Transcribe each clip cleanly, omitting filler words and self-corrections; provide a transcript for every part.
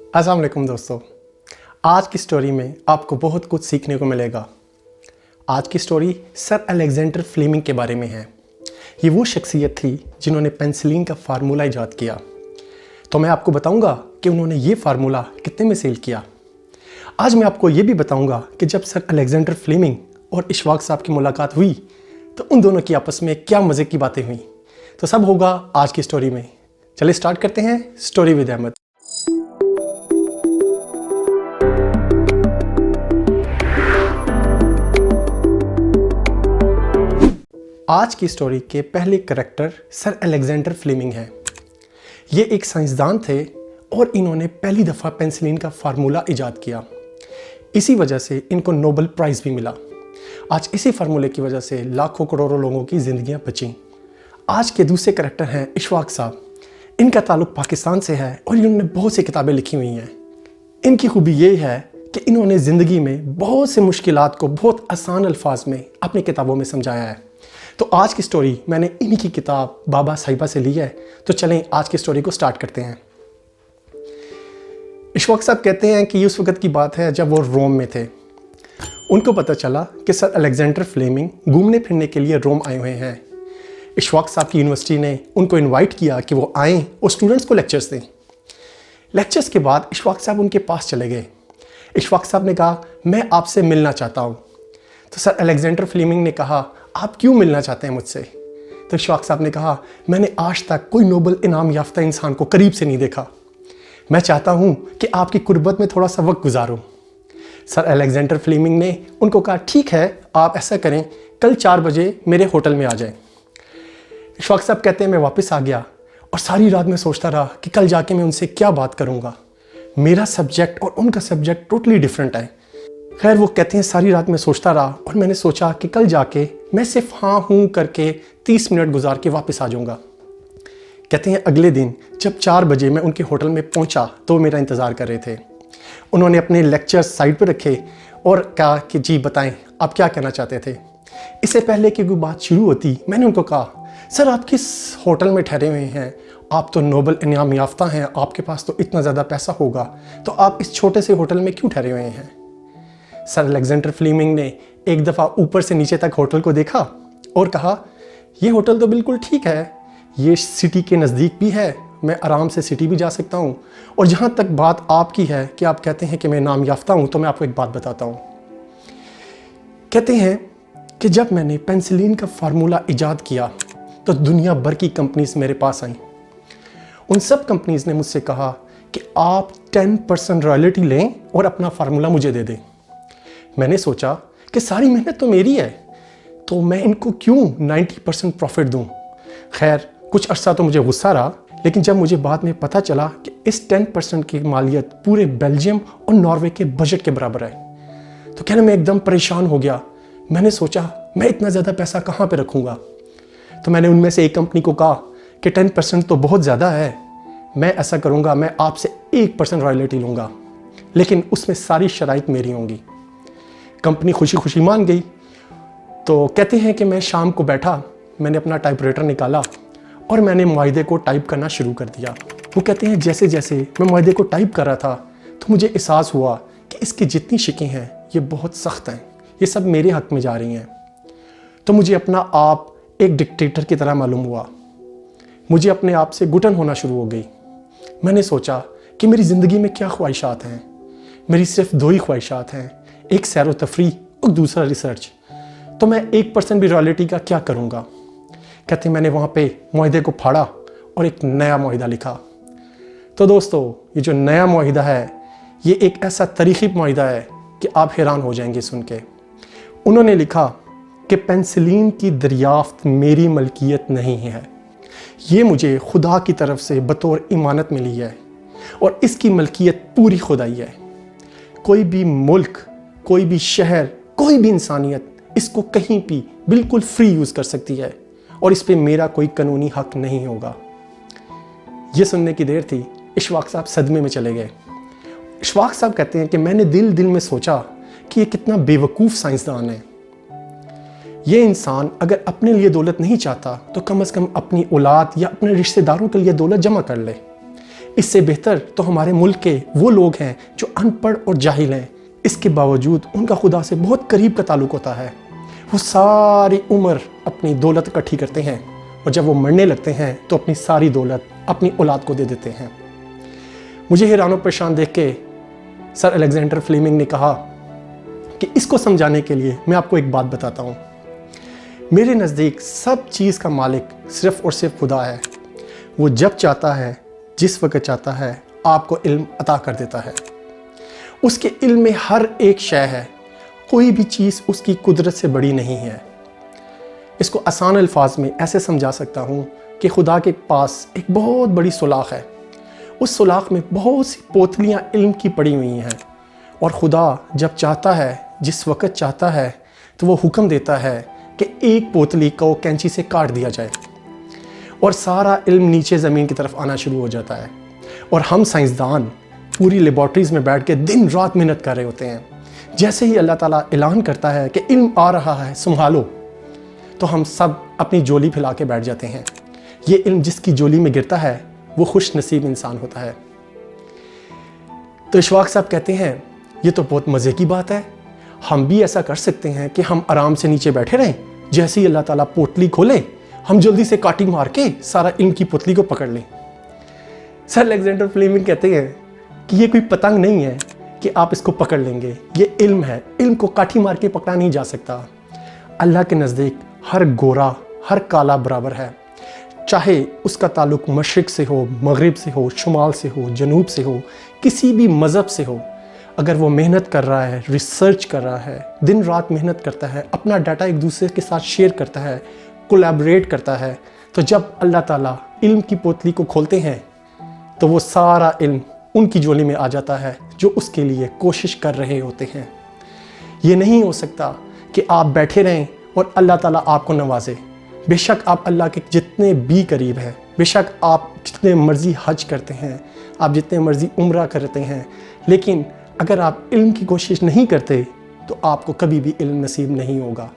अस्सलाम वालेकुम दोस्तों। आज की स्टोरी में आपको बहुत कुछ सीखने को मिलेगा। आज की स्टोरी सर अलेक्जेंडर फ्लेमिंग के बारे में है। ये वो शख्सियत थी जिन्होंने पेंसिलिन का फार्मूला इजाद किया। तो मैं आपको बताऊंगा कि उन्होंने ये फार्मूला कितने में सेल किया। आज मैं आपको ये भी बताऊंगा कि जब सर अलेक्जेंडर फ्लेमिंग और इशफाक साहब की मुलाकात हुई तो उन दोनों की आपस में क्या मज़े की बातें हुई। तो सब होगा आज की स्टोरी में। चलिए स्टार्ट करते हैं स्टोरी विद अहमद। आज की स्टोरी के पहले करैक्टर सर अलेक्जेंडर फ्लेमिंग हैं। ये एक साइंसदान थे और इन्होंने पहली दफ़ा पेंसिलिन का फार्मूला इजाद किया। इसी वजह से इनको नोबेल प्राइज़ भी मिला। आज इसी फार्मूले की वजह से लाखों करोड़ों लोगों की ज़िंदगियां बचीं। आज के दूसरे करैक्टर हैं इशफाक साहब। इनका ताल्लुक़ पाकिस्तान से है और इन्होंने बहुत सी किताबें लिखी हुई हैं। इनकी खूबी ये है कि इन्होंने ज़िंदगी में बहुत से मुश्किलात को बहुत आसान अल्फाज में अपनी किताबों में समझाया है। तो आज की स्टोरी मैंने इन्हीं की किताब बाबा साहिबा से ली है। तो चलें आज की स्टोरी को स्टार्ट करते हैं। इशफाक साहब कहते हैं कि उस वक़्त की बात है जब वो रोम में थे। उनको पता चला कि सर अलेक्जेंडर फ्लेमिंग घूमने फिरने के लिए रोम आए हुए हैं। इशफाक साहब की यूनिवर्सिटी ने उनको इनवाइट किया कि वो आएँ और स्टूडेंट्स को लेक्चर्स दें। लेक्चर्स के बाद इशफाक साहब उनके पास चले गए। इशफाक साहब ने कहा, मैं आपसे मिलना चाहता हूँ। तो सर अलेक्जेंडर फ्लेमिंग ने कहा, आप क्यों मिलना चाहते हैं मुझसे? तो इशफाक साहब ने कहा, मैंने आज तक कोई नोबेल इनाम याफ्ता इंसान को करीब से नहीं देखा। मैं चाहता हूँ कि आपकी कुर्बत में थोड़ा सा वक्त गुजारूँ। सर अलेक्जेंडर फ्लेमिंग ने उनको कहा, ठीक है, आप ऐसा करें, कल 4 बजे मेरे होटल में आ जाएं। इशफाक साहब कहते हैं, मैं वापस आ गया और सारी रात में सोचता रहा कि कल जाके मैं उनसे क्या बात करूँगा। मेरा सब्जेक्ट और उनका सब्जेक्ट टोटली डिफरेंट है। खैर, वो कहते हैं सारी रात में सोचता रहा और मैंने सोचा कि कल जाके मैं सिर्फ हाँ हूँ करके 30 मिनट गुजार के वापस आ जाऊँगा। कहते हैं अगले दिन जब 4 बजे मैं उनके होटल में पहुँचा तो वो मेरा इंतज़ार कर रहे थे। उन्होंने अपने लेक्चर्स साइड पर रखे और कहा कि जी बताएं आप क्या कहना चाहते थे। इससे पहले कि कोई बात शुरू होती मैंने उनको कहा, सर आप किस होटल में ठहरे हुए हैं? आप तो नोबेल इनाम याफ्ता हैं, आपके पास तो इतना ज़्यादा पैसा होगा, तो आप इस छोटे से होटल में क्यों ठहरे हुए हैं? सर अलेक्जेंडर फ्लेमिंग ने एक दफ़ा ऊपर से नीचे तक होटल को देखा और कहा, ये होटल तो बिल्कुल ठीक है, ये सिटी के नज़दीक भी है, मैं आराम से सिटी भी जा सकता हूँ। और जहाँ तक बात आपकी है कि आप कहते हैं कि मैं नाम याफ्ता हूँ, तो मैं आपको एक बात बताता हूँ। कहते हैं कि जब मैंने पेंसिलिन का फार्मूला इजाद किया तो दुनिया भर की कंपनीज मेरे पास आईं। उन सब कंपनीज ने मुझसे कहा कि आप 10% रॉयल्टी लें और अपना फार्मूला मुझे दे दें। मैंने सोचा कि सारी मेहनत तो मेरी है, तो मैं इनको क्यों 90% प्रॉफिट दूं। खैर, कुछ अर्सा तो मुझे गुस्सा रहा, लेकिन जब मुझे बाद में पता चला कि इस 10% की मालियत पूरे बेल्जियम और नॉर्वे के बजट के बराबर है, तो कहने मैं एकदम परेशान हो गया। मैंने सोचा मैं इतना ज़्यादा पैसा कहाँ पे रखूँगा। तो मैंने उनमें से एक कंपनी को कहा कि 10% तो बहुत ज़्यादा है, मैं ऐसा करूँगा, मैं आपसे 1% रॉयल्टी लूँगा, लेकिन उसमें सारी शराइत मेरी होंगी। कंपनी खुशी खुशी मान गई। तो कहते हैं कि मैं शाम को बैठा, मैंने अपना टाइपराइटर निकाला और मैंने मुआहदे को टाइप करना शुरू कर दिया। वो कहते हैं जैसे जैसे मैं मुआहदे को टाइप कर रहा था तो मुझे एहसास हुआ कि इसकी जितनी शिकें हैं ये बहुत सख्त हैं, ये सब मेरे हक़ में जा रही हैं। तो मुझे अपना आप एक डिक्टेटर की तरह मालूम हुआ। मुझे अपने आप से घुटन होना शुरू हो गई। मैंने सोचा कि मेरी ज़िंदगी में क्या ख्वाहिशात हैं। मेरी सिर्फ 2 ही ख्वाहिशात हैं, एक सैर व तफरी और दूसरा रिसर्च। तो मैं 1% भी रॉयल्टी का क्या करूँगा। कहते मैंने वहाँ पे मुआहदे को फाड़ा और एक नया मुआहदा लिखा। तो दोस्तों, ये जो नया मुआहदा है ये एक ऐसा तारीख़ी मुआहदा है कि आप हैरान हो जाएंगे सुन के। उन्होंने लिखा कि पेंसिलिन की दरियाफ्त मेरी मलकियत नहीं है, ये मुझे खुदा की तरफ से बतौर इमानत मिली है और इसकी मलकियत पूरी खुदाई है। कोई भी मुल्क, कोई भी शहर, कोई भी इंसानियत इसको कहीं भी बिल्कुल फ्री यूज़ कर सकती है और इस पर मेरा कोई कानूनी हक नहीं होगा। ये सुनने की देर थी, इशफाक साहब सदमे में चले गए। इशफाक साहब कहते हैं कि मैंने दिल दिल में सोचा कि ये कितना बेवकूफ़ साइंसदान है। ये इंसान अगर अपने लिए दौलत नहीं चाहता तो कम से कम अपनी औलाद या अपने रिश्तेदारों के लिए दौलत जमा कर ले। इससे बेहतर तो हमारे मुल्क के वो लोग हैं जो अनपढ़ और जाहिल हैं, इसके बावजूद उनका खुदा से बहुत करीब का ताल्लुक़ होता है। वो सारी उम्र अपनी दौलत इकट्ठी करते हैं और जब वो मरने लगते हैं तो अपनी सारी दौलत अपनी औलाद को दे देते हैं। मुझे हैरान और परेशान देख के सर अलेक्जेंडर फ्लेमिंग ने कहा कि इसको समझाने के लिए मैं आपको एक बात बताता हूँ। मेरे नज़दीक सब चीज़ का मालिक सिर्फ़ और सिर्फ खुदा है। वो जब चाहता है, जिस वक्त चाहता है, आपको इल्म अता कर देता है। उसके इल्म में हर एक शय है, कोई भी चीज़ उसकी कुदरत से बड़ी नहीं है। इसको आसान अल्फाज में ऐसे समझा सकता हूँ कि खुदा के पास एक बहुत बड़ी सुलाख है। उस सुलाख में बहुत सी पोतलियाँ इल्म की पड़ी हुई हैं और खुदा जब चाहता है, जिस वक़्त चाहता है, तो वो हुक्म देता है कि एक पोतली को कैंची से काट दिया जाए और सारा इल्म नीचे ज़मीन की तरफ आना शुरू हो जाता है। और हम साइंसदान पूरी लेबॉर्ट्रीज़ में बैठ के दिन रात मेहनत कर रहे होते हैं। जैसे ही अल्लाह ताला ऐलान करता है कि इल्म आ रहा है, संभालो, तो हम सब अपनी झोली फैला के बैठ जाते हैं। ये इल्म जिसकी झोली में गिरता है वो खुश नसीब इंसान होता है। तो इशफाक साहब कहते हैं ये तो बहुत मज़े की बात है, हम भी ऐसा कर सकते हैं कि हम आराम से नीचे बैठे रहें, जैसे ही अल्लाह ताला पोटली खोले हम जल्दी से काटी मार के सारा इल्म की पोतली को पकड़ लें। सर अलेक्जेंडर फ्लेमिंग कहते हैं कि ये कोई पतंग नहीं है कि आप इसको पकड़ लेंगे, ये इल्म है। इल्म को काठी मार के पकड़ा नहीं जा सकता। अल्लाह के नज़दीक हर गोरा हर काला बराबर है, चाहे उसका ताल्लुक़ मशरिक़ से हो, मगरिब से हो, शुमाल से हो, जनूब से हो, किसी भी मज़हब से हो। अगर वो मेहनत कर रहा है, रिसर्च कर रहा है, दिन रात मेहनत करता है, अपना डाटा एक दूसरे के साथ शेयर करता है, कोलैबोरेट करता है, तो जब अल्लाह ताला इल्म की पोतली को खोलते हैं तो वो सारा इल्म उनकी झोली में आ जाता है जो उसके लिए कोशिश कर रहे होते हैं। ये नहीं हो सकता कि आप बैठे रहें और अल्लाह ताला आपको नवाजे। बेशक आप अल्लाह के जितने भी करीब हैं, बेशक आप जितने मर्ज़ी हज करते हैं, आप जितने मर्ज़ी उम्रा करते हैं, लेकिन अगर आप इल्म की कोशिश नहीं करते तो आपको कभी भी इल्म नसीब नहीं होगा।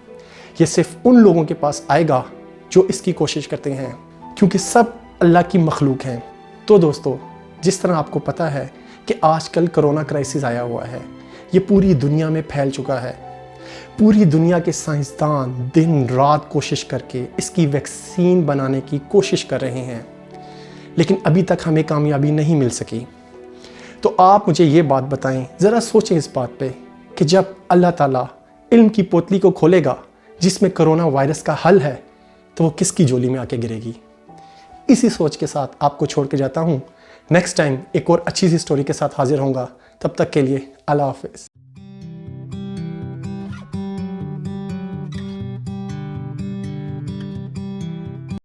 ये सिर्फ उन लोगों के पास आएगा जो इसकी कोशिश करते हैं, क्योंकि सब अल्लाह की मखलूक हैं। तो दोस्तों, जिस तरह आपको पता है कि आजकल कोरोना क्राइसिस आया हुआ है, ये पूरी दुनिया में फैल चुका है। पूरी दुनिया के साइंसदान दिन रात कोशिश करके इसकी वैक्सीन बनाने की कोशिश कर रहे हैं, लेकिन अभी तक हमें कामयाबी नहीं मिल सकी। तो आप मुझे ये बात बताएं, ज़रा सोचें इस बात पे कि जब अल्लाह ताला इल्म की पोतली को खोलेगा जिसमें कोरोना वायरस का हल है, तो वो किसकी झोली में आके गिरेगी। इसी सोच के साथ आपको छोड़ के जाता हूँ। नेक्स्ट टाइम एक और अच्छी सी स्टोरी के साथ हाजिर होऊंगा। तब तक के लिए अल्लाह हाफ़िज़।